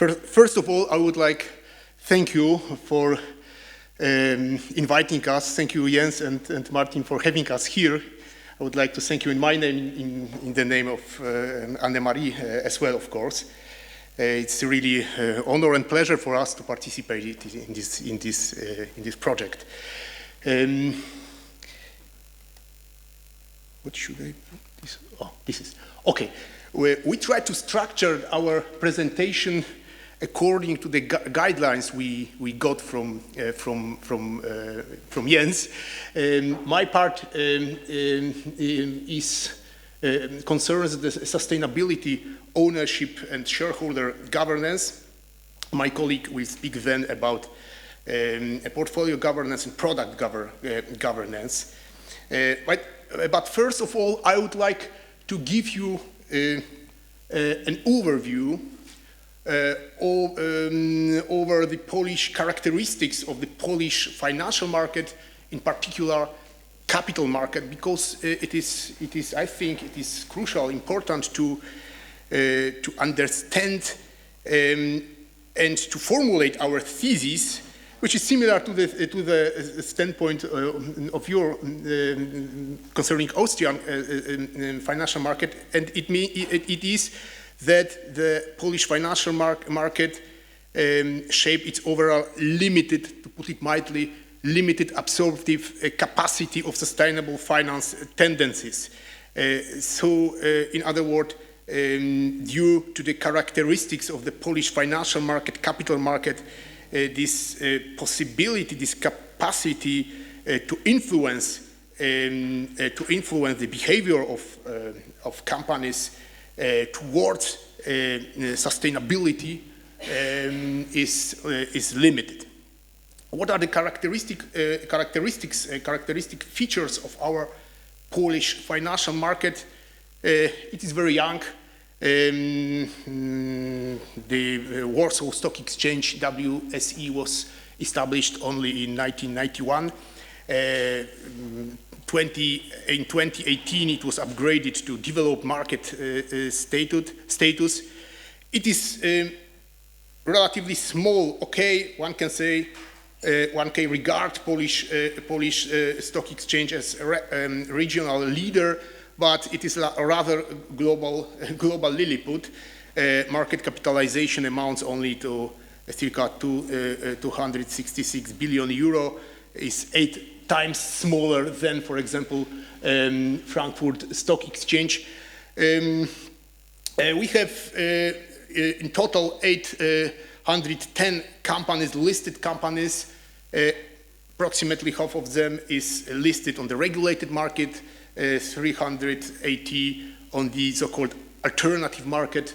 First of all, I would like thank you for inviting us. Thank you, Jens and Martin, for having us here. I would like to thank you in my name, in the name of Anne-Marie as well, of course. It's really honor and pleasure for us to participate in this project. What should I put this? Oh, this is okay. We try to structure our presentation according to the guidelines we got from Jens. My part concerns the sustainability, ownership, and shareholder governance. My colleague will speak then about portfolio governance and product governance. But first of all, I would like to give you an overview over the Polish characteristics of the Polish financial market, in particular capital market, because it is I think it is crucial, important to understand and to formulate our thesis, which is similar to the standpoint of your concerning Austrian financial market, and it is that the Polish financial market shaped its overall limited, to put it mildly, limited absorptive capacity of sustainable finance tendencies. So, in other words, due to the characteristics of the Polish financial market, capital market, this possibility, this capacity to influence the behavior of companies towards sustainability is limited. What are the characteristic features of our Polish financial market? It is very young. The Warsaw Stock Exchange, WSE, was established only in 1991. In 2018, it was upgraded to developed market status. It is relatively small. Okay, one can say, one can regard Polish stock exchange as a regional leader, but it is a rather global Lilliput. Market capitalization amounts only to circa 266 billion euro, is 8 times smaller than, for example, Frankfurt Stock Exchange. We have in total 810 companies, listed companies. Approximately half of them is listed on the regulated market, 380 on the so-called alternative market,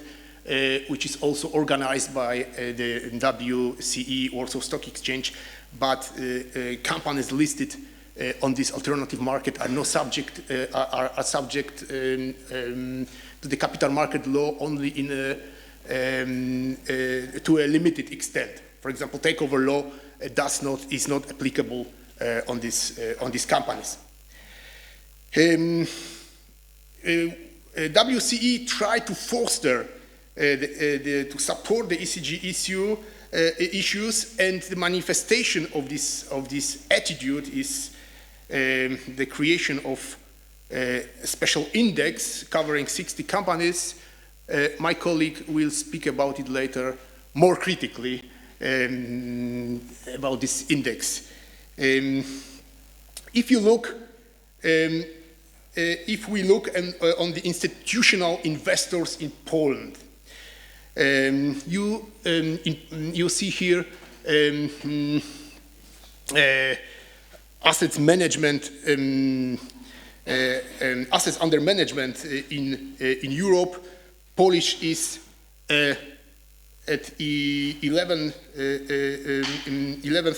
which is also organized by the WCE, Warsaw Stock Exchange. But companies listed on this alternative market are subject to the capital market law only to a limited extent. For example, takeover law is not applicable on these companies. WCE tried to foster to support the ESG issues, and the manifestation of this attitude is the creation of a special index covering 60 companies. My colleague will speak about it later more critically about this index. If we look on the institutional investors in Poland, you see here assets under management in Europe. Polish is at 11th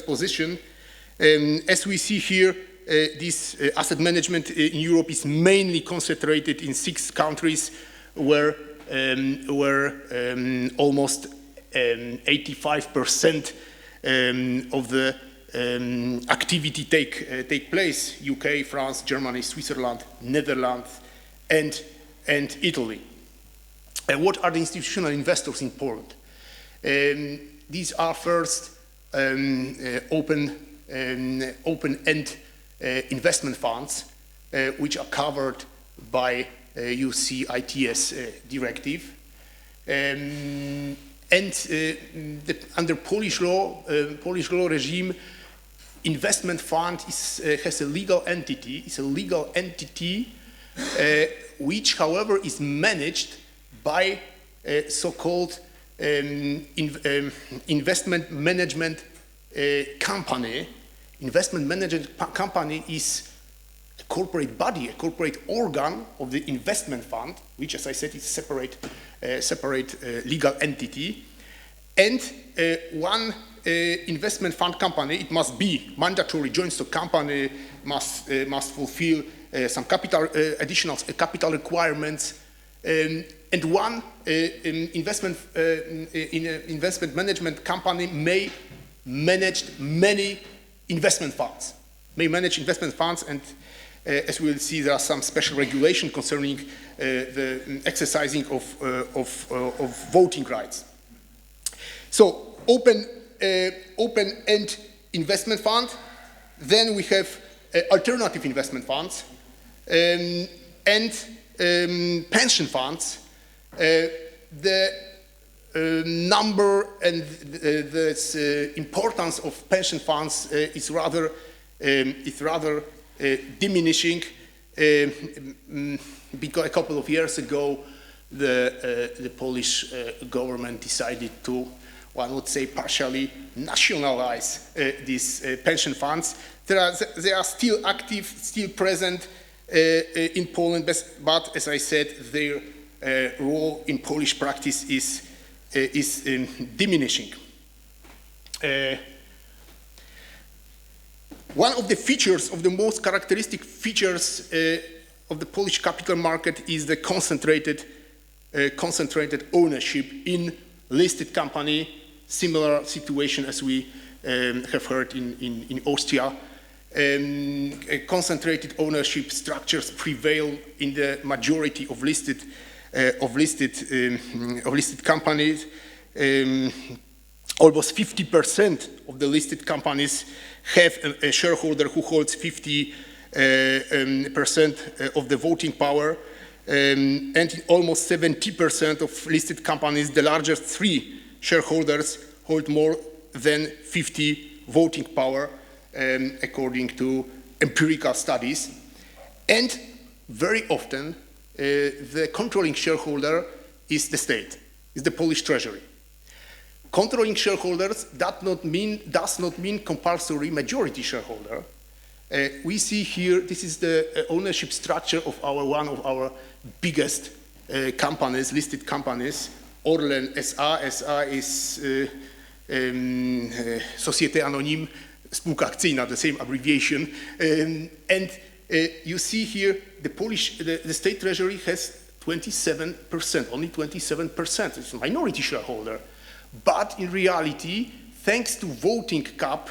position. As we see here, this asset management in Europe is mainly concentrated in 6 countries where almost 85% of the activity take place: UK, France, Germany, Switzerland, Netherlands, and Italy. What are the institutional investors in Poland? These are first open-end investment funds, which are covered by UCITS directive. Under Polish law regime, investment fund has a legal entity. It's a legal entity which, however, is managed by a so-called investment management company. Investment management company is a corporate body, a corporate organ of the investment fund, which, as I said, is a separate legal entity. And one investment fund company, it must be mandatory joint stock company, must fulfill some additional capital requirements, and one investment management company may manage many investment funds. And as we will see, there are some special regulations concerning the exercising of voting rights. So open-end investment fund. Then we have alternative investment funds and pension funds. The number and the importance of pension funds is rather diminishing, because a couple of years ago the Polish government decided to, one would say, partially nationalize these pension funds. They are still active, still present in Poland, but as I said, their role in Polish practice is diminishing. One of the features, of the most characteristic features of the Polish capital market is the concentrated ownership in listed company. Similar situation as we have heard in Austria. Concentrated ownership structures prevail in the majority of listed companies. Almost 50% of the listed companies have a shareholder who holds 50% of the voting power, and in almost 70% of listed companies, the largest three shareholders hold more than 50 voting power, according to empirical studies. And very often, the controlling shareholder is the state, is the Polish treasury. Controlling shareholders does not mean compulsory majority shareholder. We see here, this is the ownership structure of one of our biggest companies, listed companies, Orlen SA. SA is Société Anonyme, spółka akcyjna, the same abbreviation. And you see here, the state treasury has 27%, only 27%. It's a minority shareholder. But in reality, thanks to voting cap,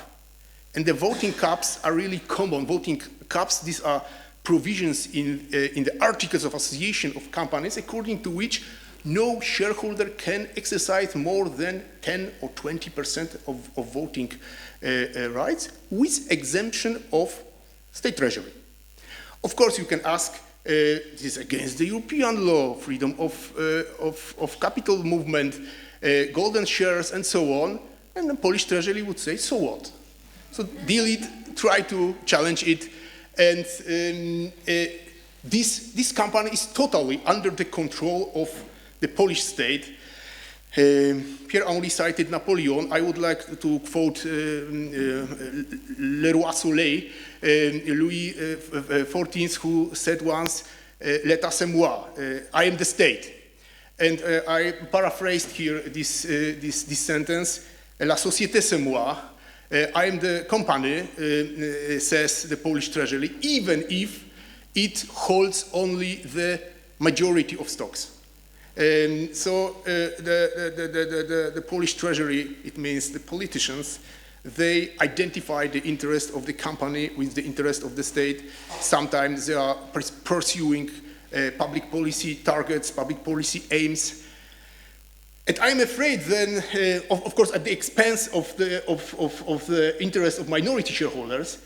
and the voting caps are really common. Voting caps, these are provisions in the Articles of Association of companies, according to which no shareholder can exercise more than 10 or 20% of voting rights, with exemption of state treasury. Of course, you can ask, this is against the European law, freedom of capital movement, golden shares, and so on. And the Polish treasury would say, so what? So deal it, try to challenge it. And this company is totally under the control of the Polish state. Here only cited Napoleon. I would like to quote Le Roi Soleil, Louis XIV, who said once, l'état c'est moi, I am the state. And I paraphrased here this sentence, la société c'est moi, I am the company, says the Polish treasury, even if it holds only the majority of stocks. So the Polish treasury, it means the politicians, they identify the interest of the company with the interest of the state. Sometimes they are pursuing public policy targets, public policy aims. And I'm afraid then, of course, at the expense of the interest of minority shareholders,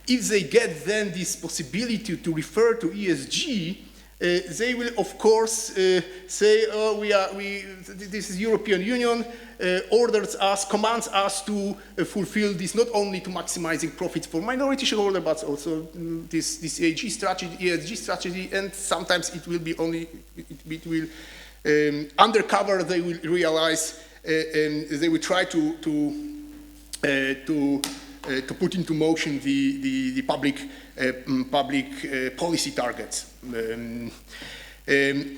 if they get then this possibility to refer to ESG, they will, of course, say, oh, this is European Union, orders us, commands us to fulfill this, not only to maximizing profits for minority shareholder, but also this ESG strategy, and sometimes it will be only, it will undercover, they will realize, and they will try to put into motion the public policy targets.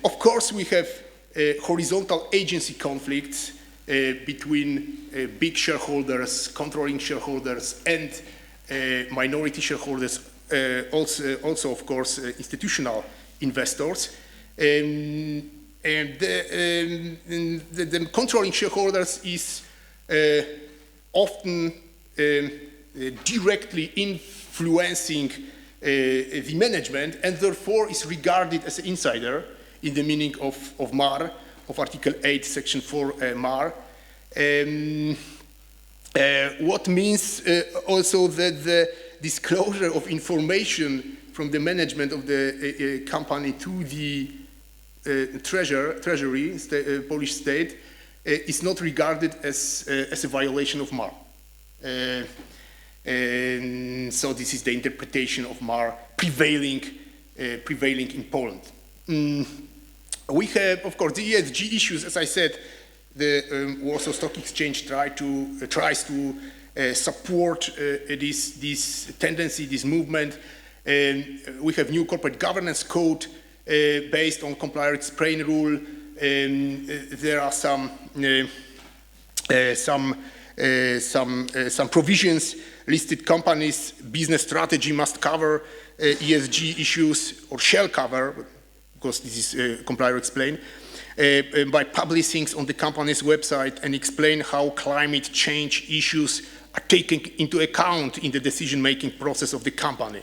Of course, we have horizontal agency conflicts between big shareholders, controlling shareholders, and minority shareholders, also of course, institutional investors. And the controlling shareholders is often directly influencing the management, and therefore is regarded as an insider in the meaning of MAR, of Article 8, Section 4 MAR. What means also that the disclosure of information from the management of the company to the treasury, Polish state, is not regarded as a violation of MAR. And so this is the interpretation of MAR prevailing in Poland. We have, of course, the ESG issues. As I said, the Warsaw Stock Exchange tries to support this tendency, this movement. We have new corporate governance code based on comply explain rule. There are some provisions. Listed companies' business strategy must cover ESG issues, or shall cover, because this is comply or explain, by publishing on the company's website and explain how climate change issues are taken into account in the decision-making process of the company,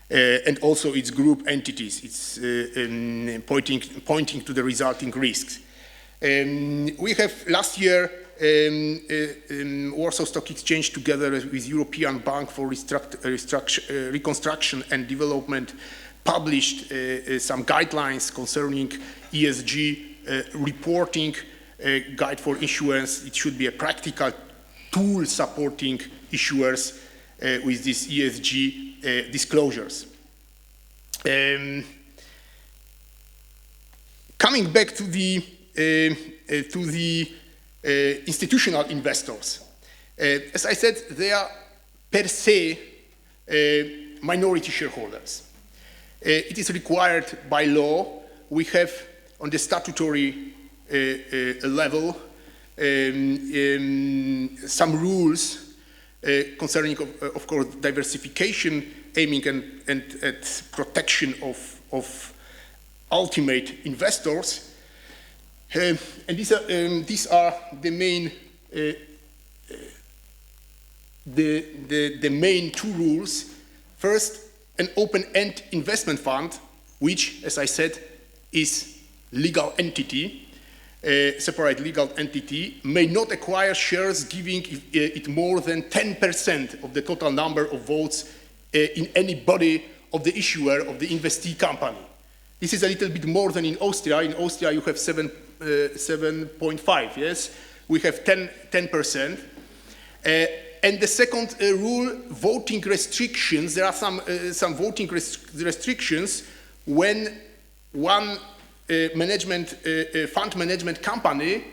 and also its group entities. It's pointing to the resulting risks. We have last year Warsaw Stock Exchange, together with European Bank for Reconstruction and Development, published some guidelines concerning ESG reporting, guide for issuance. It should be a practical tool supporting issuers with these ESG disclosures. Coming back to the institutional investors. As I said, they are per se minority shareholders. It is required by law. We have on the statutory level some rules concerning, of course, diversification, aiming at protection of ultimate investors. And these are the main two rules. First, an open-end investment fund, which, as I said, is legal entity, separate legal entity, may not acquire shares giving it more than 10% of the total number of votes in any body of the issuer of the investee company. This is a little bit more than in Austria. In Austria, you have 7.5, yes? We have 10%. And the second rule, voting restrictions. There are some voting restrictions when one fund management company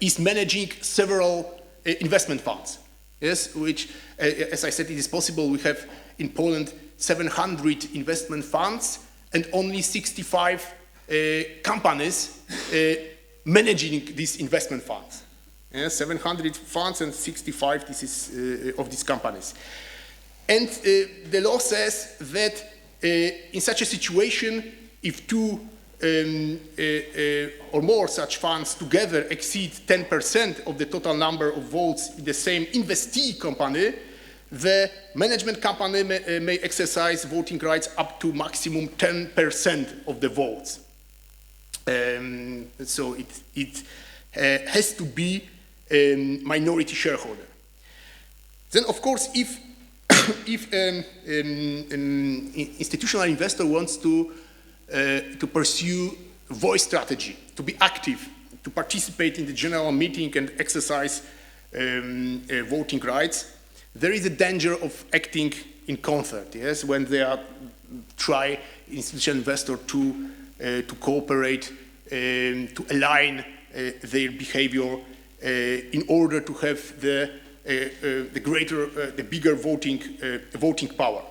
is managing several investment funds. Yes, which, as I said, it is possible. We have in Poland 700 investment funds and only 65 companies managing these investment funds. Yeah, 700 funds and 65 of these companies. And the law says that in such a situation, if two or more such funds together exceed 10% of the total number of votes in the same investee company, the management company may exercise voting rights up to maximum 10% of the votes. So it has to be a minority shareholder. Then, of course, if institutional investor wants to pursue voice strategy, to be active, to participate in the general meeting and exercise voting rights, there is a danger of acting in concert, yes, when they are try institutional investor to cooperate, to align their behavior in order to have the bigger voting power.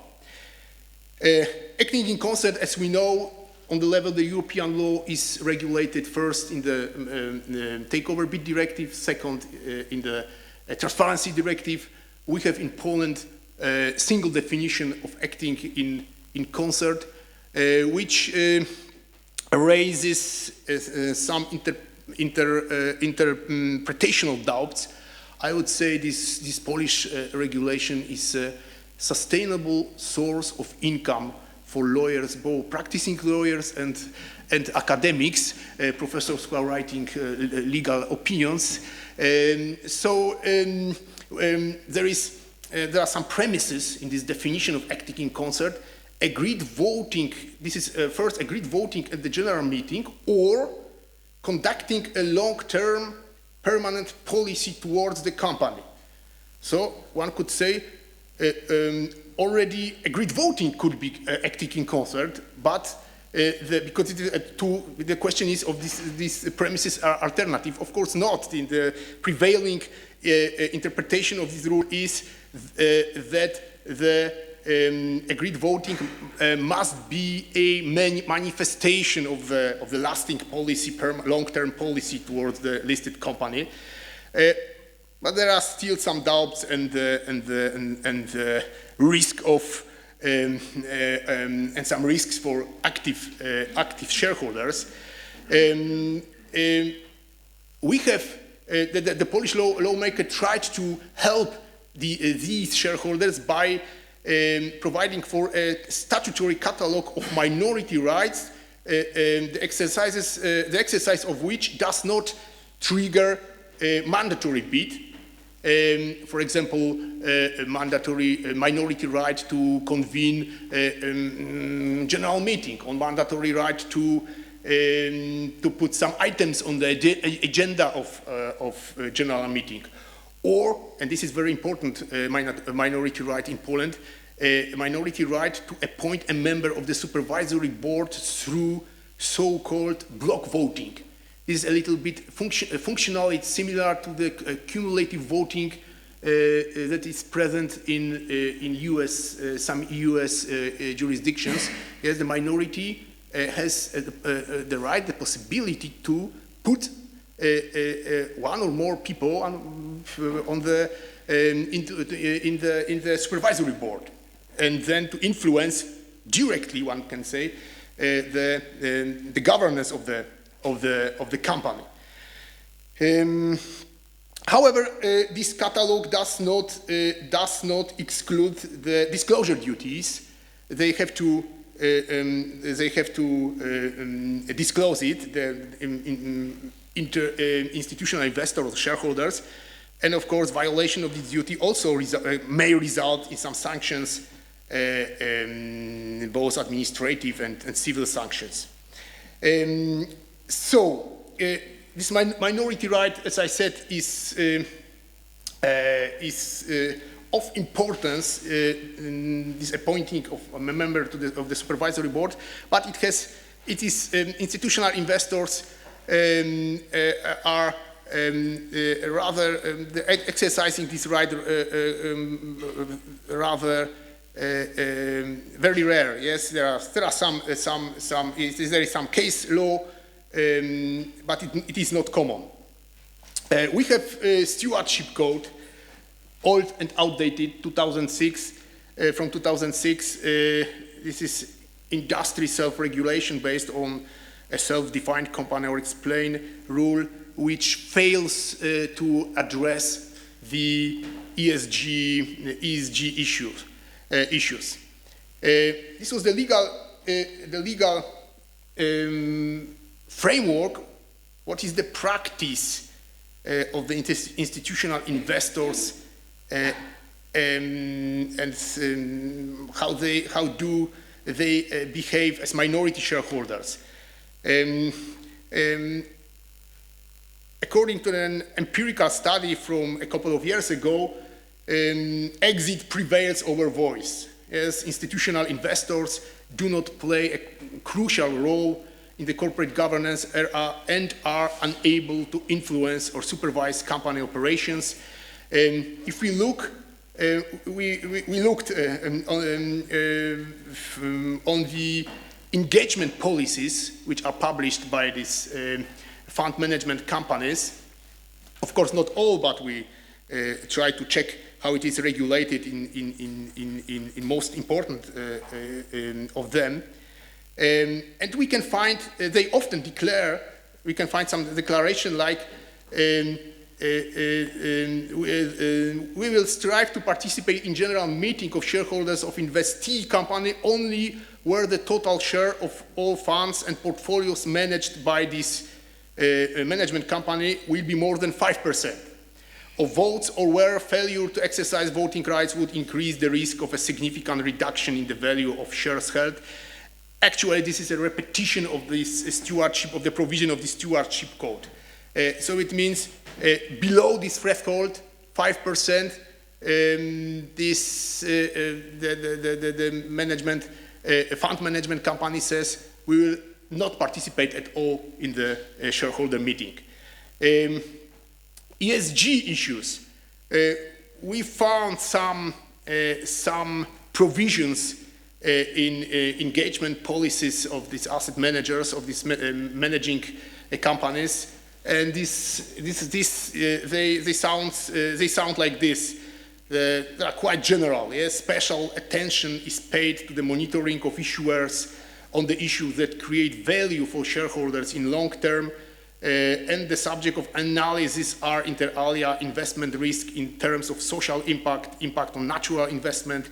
Acting in concert, as we know, on the level the European law is regulated first in the takeover bid directive, second in the transparency directive. We have in Poland a single definition of acting in concert, which raises some interpretational doubts. I would say this Polish regulation is a sustainable source of income for lawyers, both practicing lawyers and academics, professors who are writing legal opinions. There are some premises in this definition of acting in concert. Agreed voting, this is first agreed voting at the general meeting, or conducting a long-term permanent policy towards the company. So one could say already agreed voting could be acting in concert, but because the question is of these premises are alternative. Of course not. In the prevailing interpretation of this rule is that the agreed voting must be a manifestation of the lasting policy, long-term policy towards the listed company. But there are still some doubts and risk of and some risks for active shareholders. We have the Polish lawmaker tried to help these shareholders by providing for a statutory catalogue of minority rights, the exercise of which does not trigger a mandatory bid. For example, a mandatory minority right to convene a general meeting, or mandatory right to put some items on the agenda of a general meeting. Or, and this is very important, a minority right in Poland, a minority right to appoint a member of the supervisory board through so-called block voting. This is a little bit functional. It's similar to the cumulative voting that is present in some US jurisdictions. Yes, the minority has the right, the possibility to put one or more people in the supervisory board, and then to influence directly, one can say, the governance of the company. However, this catalog does not exclude the disclosure duties. They have to disclose it. Institutional investors, shareholders, and of course, violation of this duty also may result in some sanctions, both administrative and civil sanctions. This minority right, as I said, is of importance, this appointing of a member of the supervisory board, but it is institutional investors are rather exercising this right rather very rare. Yes, there is some case law, but it is not common. We have a stewardship code, old and outdated, 2006. From 2006, this is industry self-regulation based on a self-defined company or explain rule, which fails to address the ESG issues. This was the legal framework, what is the practice of the institutional investors and how do they behave as minority shareholders. According to an empirical study from a couple of years ago, exit prevails over voice. Yes, institutional investors do not play a crucial role in the corporate governance and are unable to influence or supervise company operations. If we look, we looked on the engagement policies which are published by these fund management companies. Of course, not all, but we try to check how it is regulated in most important of them. And we can find, they often declare, we can find some declaration like, we will strive to participate in general meeting of shareholders of investee company only where the total share of all funds and portfolios managed by this management company will be more than 5% of votes, or where failure to exercise voting rights would increase the risk of a significant reduction in the value of shares held. Actually, this is a repetition of this stewardship, of the provision of the stewardship code. So it means below this threshold, 5%, the management, fund management company says we will not participate at all in the shareholder meeting. ESG issues. We found some provisions in engagement policies of these asset managers, of these managing companies, and they sound like this. They are quite general. Yes? Special attention is paid to the monitoring of issuers on the issues that create value for shareholders in long term, and the subject of analysis are inter alia investment risk in terms of social impact, impact on natural investment,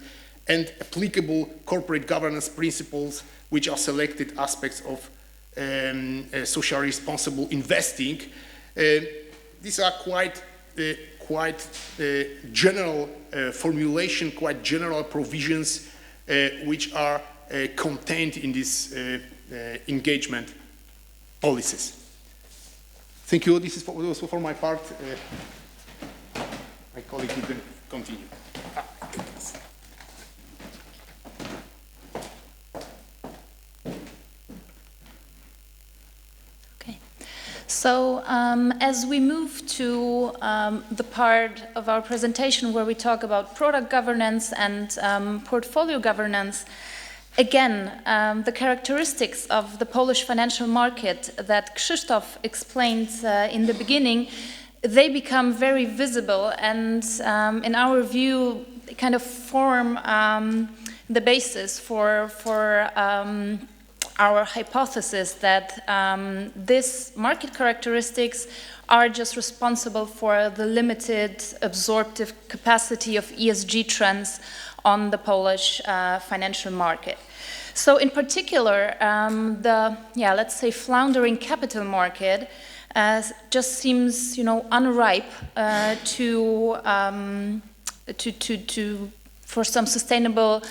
and applicable corporate governance principles, which are selected aspects of socially responsible investing. These are quite general formulation, quite general provisions, which are contained in these engagement policies. Thank you. This is for my part. My colleague will continue. Okay. So as we move to the part of our presentation where we talk about product governance and portfolio governance, again, the characteristics of the Polish financial market that Krzysztof explained in the beginning, they become very visible and, in our view, kind of form the basis for our hypothesis that these market characteristics are just responsible for the limited absorptive capacity of ESG trends on the Polish financial market. So in particular, let's say floundering capital market just seems, unripe for some sustainable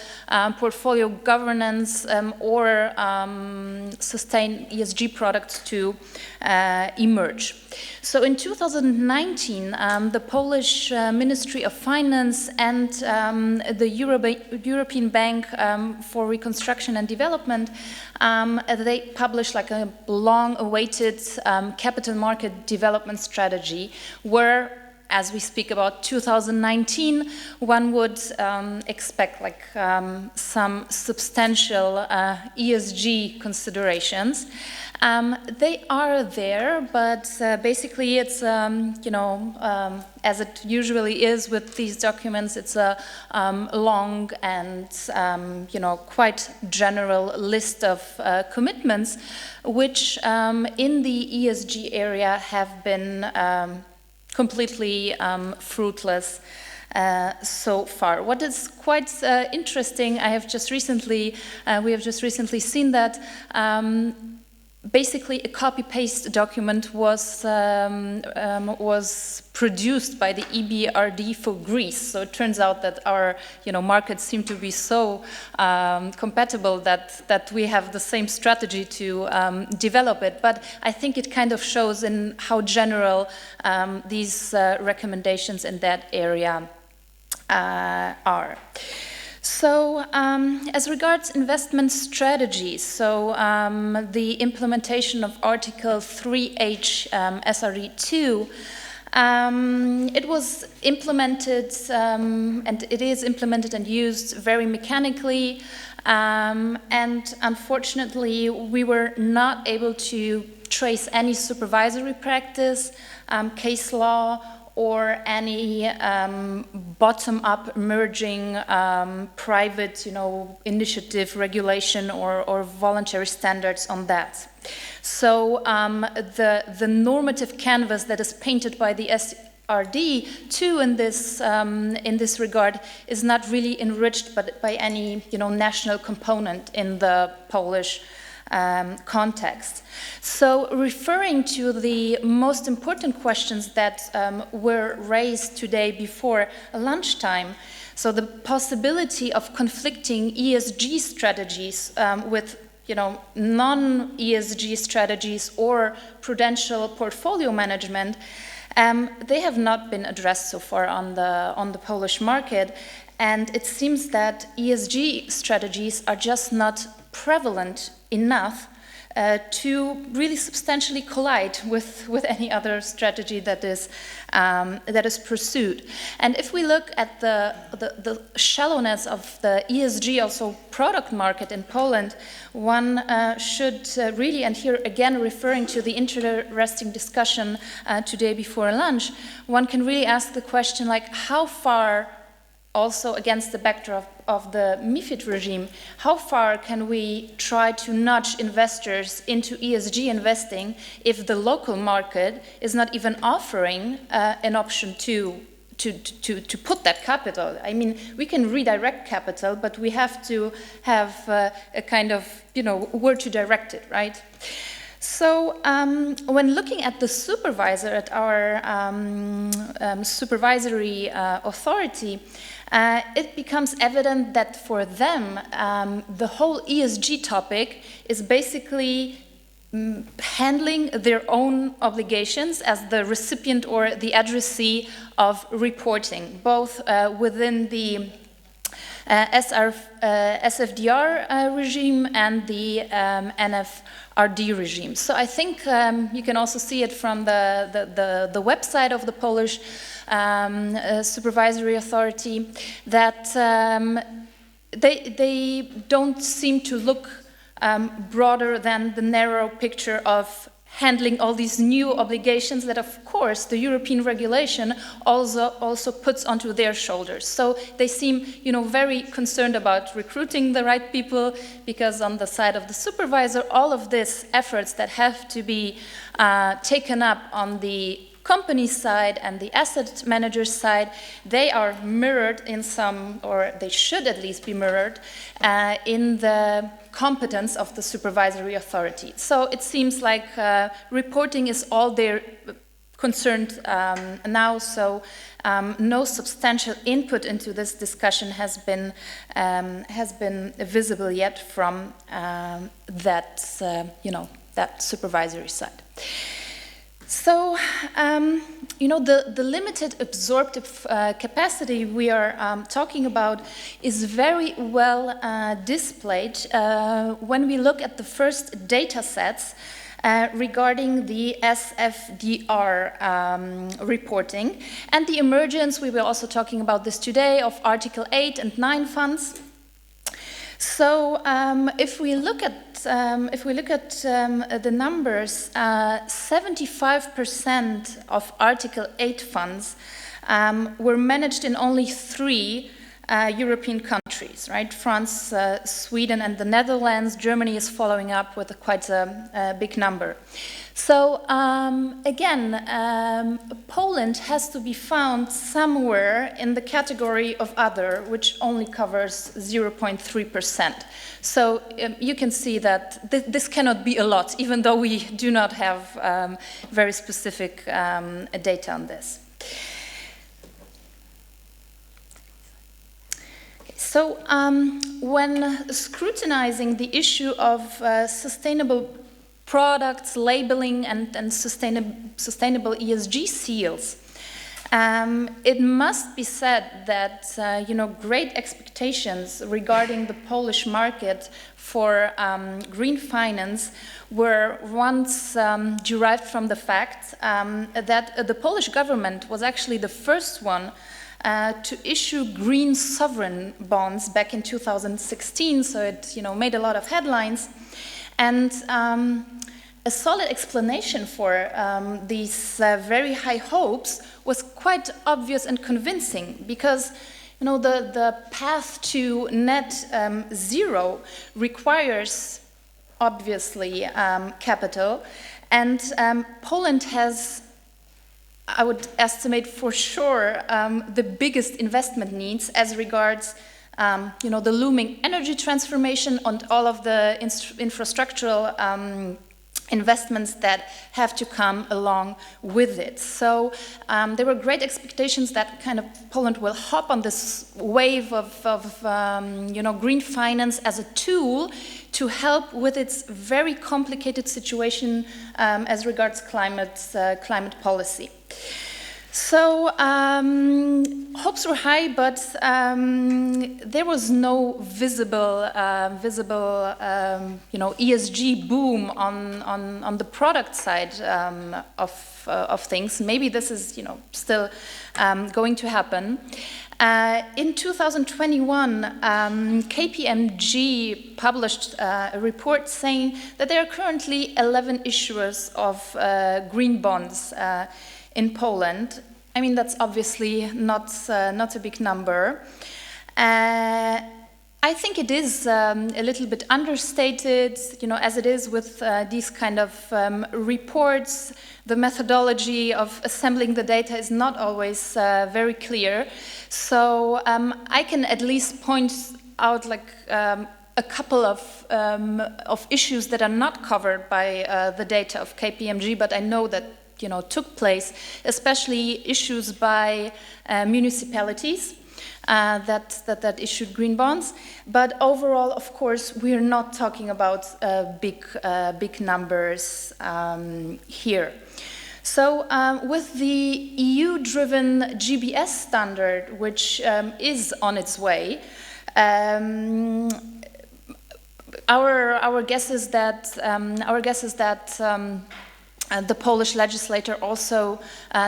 portfolio governance or sustain ESG products to emerge. So in 2019, the Polish Ministry of Finance and the European Bank for Reconstruction and Development, they published like a long-awaited capital market development strategy where, as we speak about 2019, one would expect like some substantial ESG considerations. They are there, but basically it's, as it usually is with these documents, it's a long and, quite general list of commitments, which in the ESG area have been completely fruitless so far. What is quite interesting, we have just recently seen that basically a copy-paste document was produced by the EBRD for Greece. So it turns out that our markets seem to be so compatible that we have the same strategy to develop it. But I think it kind of shows in how general these recommendations in that area are. So as regards investment strategies, so the implementation of Article 3H SRE2, it was implemented and it is implemented and used very mechanically, and unfortunately we were not able to trace any supervisory practice, case law, or any bottom-up emerging private, initiative, regulation, or voluntary standards on that. So the normative canvas that is painted by the SRD too in this regard is not really enriched by any national component in the Polish context. So referring to the most important questions that were raised today before lunchtime, so the possibility of conflicting ESG strategies with non-ESG strategies or prudential portfolio management, they have not been addressed so far on the Polish market, and it seems that ESG strategies are just not prevalent enough to really substantially collide with any other strategy that is pursued. And if we look at the shallowness of the ESG, also product market in Poland, one should really, and here again referring to the interesting discussion today before lunch, one can really ask the question, like, how far, also against the backdrop of the MiFID regime, how far can we try to nudge investors into ESG investing if the local market is not even offering an option to put that capital? I mean, we can redirect capital, but we have to have a kind of, where to direct it, right? So when looking at the supervisor, at our supervisory authority, it becomes evident that for them, the whole ESG topic is basically handling their own obligations as the recipient or the addressee of reporting, both within the SFDR regime and the NFRD regime. So I think you can also see it from the website of the Polish supervisory authority that they don't seem to look broader than the narrow picture of handling all these new obligations that, of course, the European regulation also puts onto their shoulders. So they seem, very concerned about recruiting the right people, because on the side of the supervisor, all of these efforts that have to be taken up on the company side and the asset manager side, they are mirrored in some, or they should at least be mirrored in the competence of the supervisory authority. So it seems like reporting is all they're concerned now, so no substantial input into this discussion has been visible yet from that supervisory side. So, the limited absorptive capacity we are talking about is very well displayed when we look at the first data sets regarding the SFDR reporting and the emergence, we were also talking about this today, of Article 8 and 9 funds. So if we look at the numbers, 75% of Article 8 funds were managed in only 3 European countries, right? France, Sweden, and the Netherlands. Germany is following up with quite a big number. So again, Poland has to be found somewhere in the category of other, which only covers 0.3%. So you can see that this cannot be a lot, even though we do not have very specific data on this. So when scrutinizing the issue of sustainable products, labeling, and sustainable ESG seals, it must be said that great expectations regarding the Polish market for green finance were once derived from the fact that the Polish government was actually the first one to issue green sovereign bonds back in 2016, so it made a lot of headlines. And a solid explanation for these very high hopes was quite obvious and convincing, because the path to net zero requires obviously capital, and Poland has, I would estimate for sure, the biggest investment needs as regards the looming energy transformation and all of the infrastructural investments that have to come along with it. So there were great expectations that kind of Poland will hop on this wave of green finance as a tool to help with its very complicated situation as regards climate policy. So hopes were high, but there was no visible ESG boom on the product side of things. Maybe this is still going to happen. In 2021, KPMG published a report saying that there are currently 11 issuers of green bonds in Poland. I mean, that's obviously not a big number. I think it is a little bit understated, as it is with these kind of reports. The methodology of assembling the data is not always very clear. So I can at least point out a couple of issues that are not covered by the data of KPMG, but I know that took place, especially issues by municipalities that issued green bonds. But overall, of course, we're not talking about big numbers here. So with the EU-driven GBS standard, which is on its way, our guess is that the Polish legislator also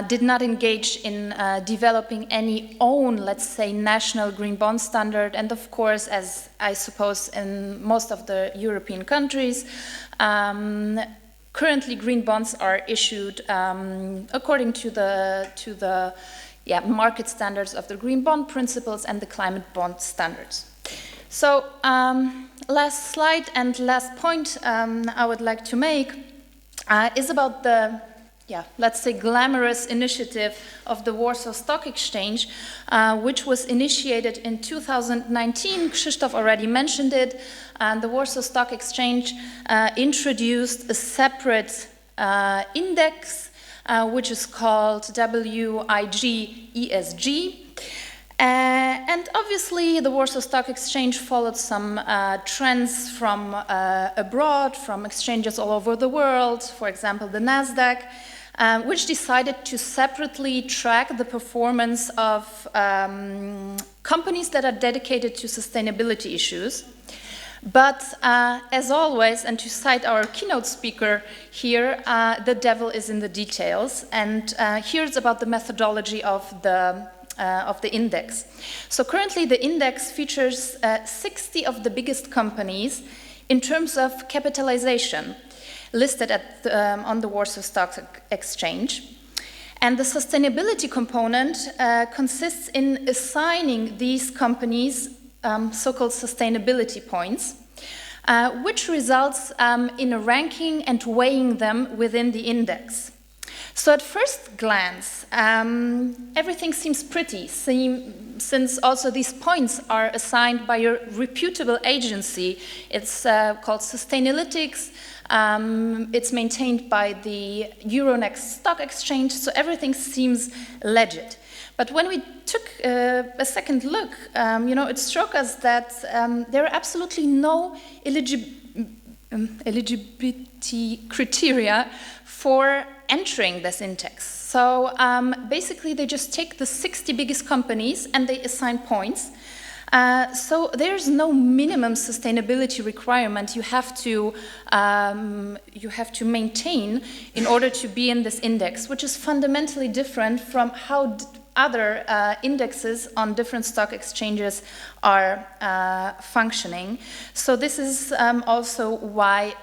did not engage in developing any own, let's say, national green bond standard. And of course, as I suppose in most of the European countries, currently green bonds are issued according to the market standards of the green bond principles and the climate bond standards. So last slide and last point I would like to make is about the, let's say, glamorous initiative of the Warsaw Stock Exchange, which was initiated in 2019. Krzysztof already mentioned it. And the Warsaw Stock Exchange introduced a separate index, which is called WIG ESG. And obviously, the Warsaw Stock Exchange followed some trends from abroad, from exchanges all over the world, for example, the NASDAQ, which decided to separately track the performance of companies that are dedicated to sustainability issues. But as always, and to cite our keynote speaker here, the devil is in the details. And here's about the methodology of the index. So currently the index features 60 of the biggest companies in terms of capitalization listed on the Warsaw Stock Exchange. And the sustainability component consists in assigning these companies so-called sustainability points, which results in a ranking and weighing them within the index. So at first glance, everything seems pretty, since also these points are assigned by a reputable agency. It's called Sustainalytics. It's maintained by the Euronext stock exchange, so everything seems legit. But when we took a second look, it struck us that there are absolutely no eligibility criteria for entering this index. So basically they just take the 60 biggest companies and they assign points. So there's no minimum sustainability requirement you have to maintain in order to be in this index, which is fundamentally different from how other indexes on different stock exchanges are functioning. So this is also why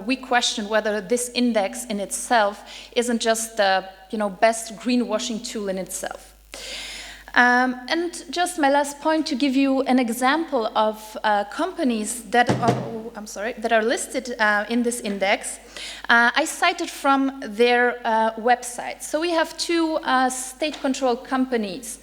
we question whether this index in itself isn't just the best greenwashing tool in itself. And just my last point, to give you an example of companies that are listed in this index, I cited from their website. So we have two state-controlled companies.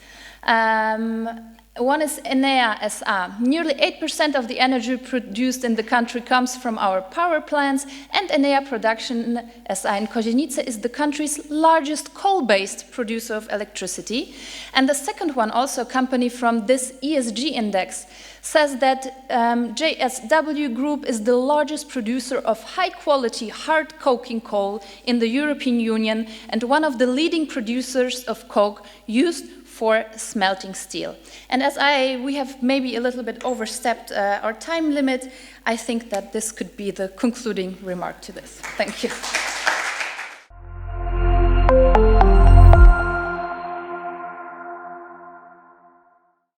One is Enea SA. Nearly 8% of the energy produced in the country comes from our power plants, and Enea Production SA in Kozienice is the country's largest coal-based producer of electricity. And the second one, also a company from this ESG index, says that JSW Group is the largest producer of high-quality hard coking coal in the European Union and one of the leading producers of coke used for smelting steel. And as we have maybe a little bit overstepped our time limit, I think that this could be the concluding remark to this. Thank you.